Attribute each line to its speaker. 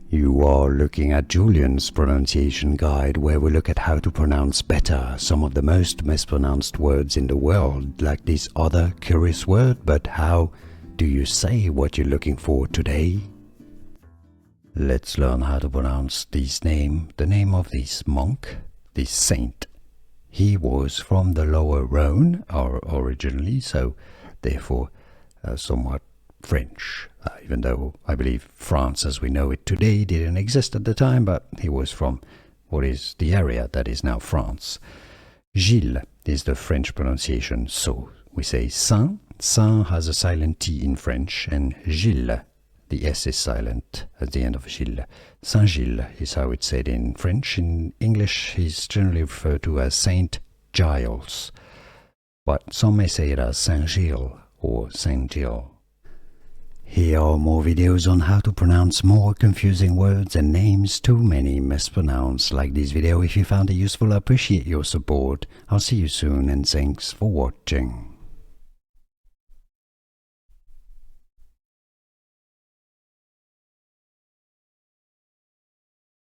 Speaker 1: You are looking at Julian's pronunciation guide, where we look at how to pronounce better some of the most mispronounced words in the world, like this other curious word. But how do you say what you're looking for today? Let's learn how to pronounce this name, the name of this monk, this saint. He was from the Lower Rhone originally, so therefore somewhat French, even though I believe France as we know it today didn't exist at the time, but he was from what is the area that is now France. Gilles is the French pronunciation, so we say Saint. Saint has a silent T in French, and Gilles, the S is silent at the end of Gilles. Saint Gilles is how it's said in French. In English, he's generally referred to as Saint Giles, but some may say it as Saint Gilles or Saint Gilles. Here are more videos on how to pronounce more confusing words and names too many mispronounced. Like this video if you found it useful. I appreciate your support. I'll see you soon and thanks for watching.